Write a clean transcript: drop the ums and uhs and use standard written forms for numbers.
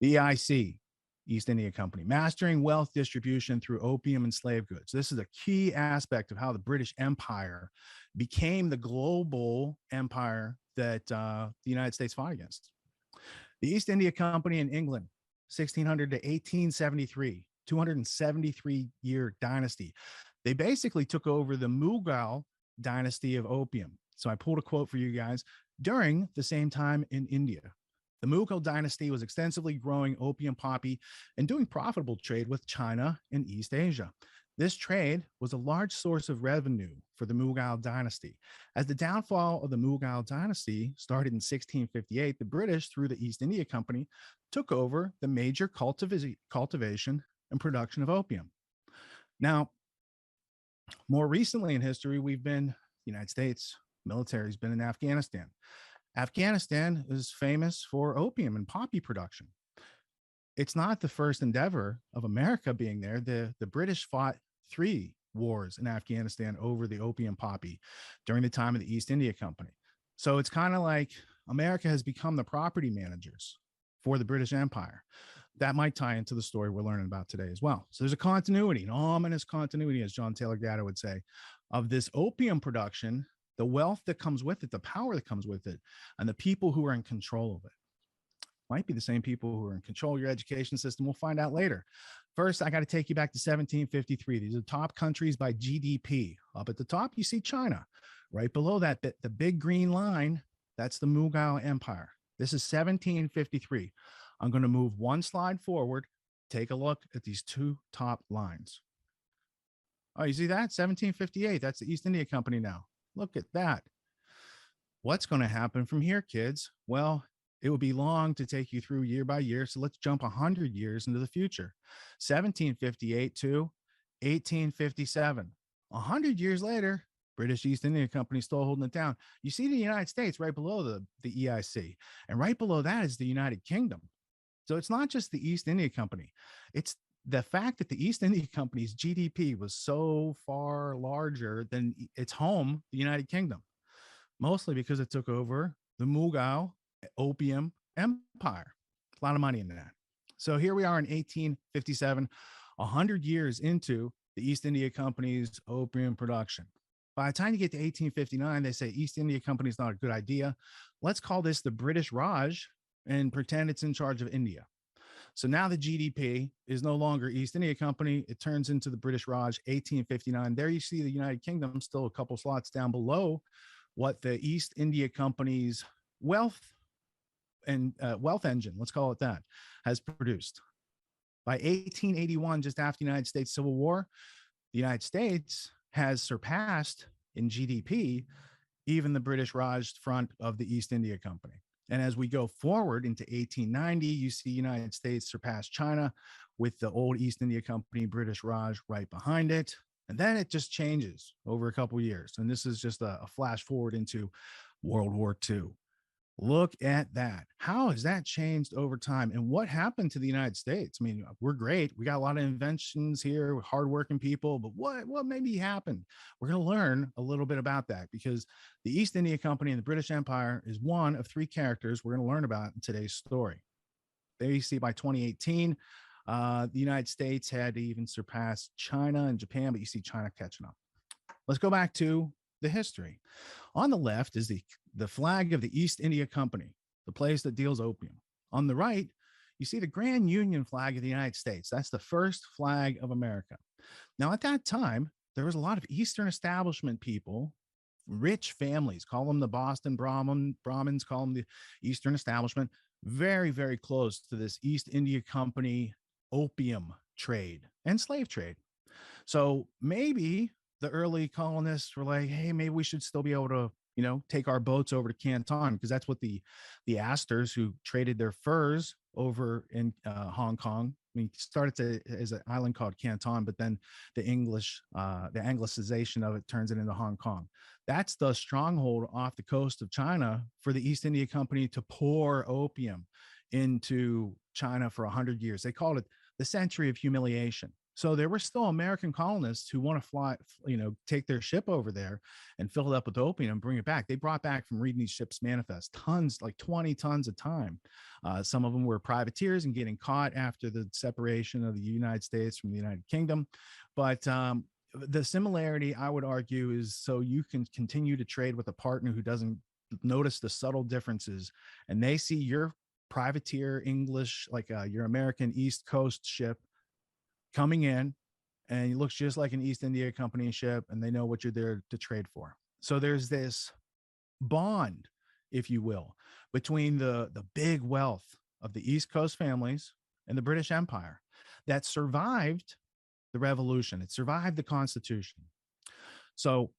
The EIC, East India Company, mastering wealth distribution through opium and slave goods. This is a key aspect of how the British Empire became the global empire that the United States fought against. The East India Company in England, 1600 to 1873, 273-year dynasty. They basically took over the Mughal dynasty of opium. So I pulled a quote for you guys. During the same time in India, the Mughal dynasty was extensively growing opium poppy and doing profitable trade with China and East Asia. This trade was a large source of revenue for the Mughal dynasty. As the downfall of the Mughal dynasty started in 1658, the British, through the East India Company, took over the major cultivation and production of opium. Now, more recently in history, the United States military has been in Afghanistan. Afghanistan is famous for opium and poppy production. It's not the first endeavor of America being there. The British fought 3 wars in Afghanistan over the opium poppy during the time of the East India Company. So it's kind of like America has become the property managers for the British Empire. That might tie into the story we're learning about today as well. So there's a continuity, an ominous continuity, as John Taylor Gatto would say, of this opium production, the wealth that comes with it, the power that comes with it, and the people who are in control of it. Might be the same people who are in control of your education system. We'll find out later. First, I got to take you back to 1753. These are top countries by GDP. Up at the top, you see China. Right below that, the big green line, that's the Mughal Empire. This is 1753. I'm going to move one slide forward. Take a look at these 2 top lines. Oh, you see that? 1758. That's the East India Company now. Look at that. What's going to happen from here, kids? Well, it would be long to take you through year by year, so let's jump 100 years into the future. 1758 to 1857. 100 years later, British East India Company still holding it down. You see the United States right below the EIC, and right below that is the United Kingdom. So it's not just the East India Company. It's the fact that the East India Company's GDP was so far larger than its home, the United Kingdom, mostly because it took over the Mughal opium empire. A lot of money in that. So here we are in 1857, 100 years into the East India Company's opium production. By the time you get to 1859, they say East India Company is not a good idea. Let's call this the British Raj and pretend it's in charge of India. So now the GDP is no longer East India Company. It turns into the British Raj, 1859. There you see the United Kingdom still a couple slots down below what the East India Company's wealth engine, let's call it that, has produced. By 1881, just after the United States Civil War, the United States has surpassed in GDP even the British Raj front of the East India Company. And as we go forward into 1890, you see United States surpass China with the old East India Company, British Raj right behind it. And then it just changes over a couple of years. And this is just a flash forward into World War II. Look at that. How has that changed over time? And what happened to the United States? I mean, we're great. We got a lot of inventions here, hardworking people, but what maybe happened? We're going to learn a little bit about that because the East India Company and the British Empire is one of 3 characters we're going to learn about in today's story. There you see by 2018, the United States had even surpassed China and Japan, but you see China catching up. Let's go back to the history. On the left is the flag of the East India Company, the place that deals opium. On the right, you see the Grand Union flag of the United States. That's the first flag of America. Now, at that time, there was a lot of Eastern establishment people, rich families, call them the Boston Brahmins, call them the Eastern establishment, very, very close to this East India Company opium trade and slave trade. So maybe the early colonists were like, hey, maybe we should still be able to, take our boats over to Canton, because that's what the Astors who traded their furs over in Hong Kong. I mean, it started as an island called Canton, but then the Anglicization of it turns it into Hong Kong. That's the stronghold off the coast of China for the East India Company to pour opium into China for 100 years. They called it the century of humiliation. So there were still American colonists who want to fly, take their ship over there and fill it up with opium and bring it back. They brought back from reading these ships' manifests tons, like 20 tons a time. Some of them were privateers and getting caught after the separation of the United States from the United Kingdom. But the similarity, I would argue, is so you can continue to trade with a partner who doesn't notice the subtle differences, and they see your privateer English, like your American East Coast ship coming in, and it looks just like an East India Company ship, and they know what you're there to trade for. So there's this bond, if you will, between the big wealth of the East Coast families and the British Empire that survived the revolution. It survived the Constitution. So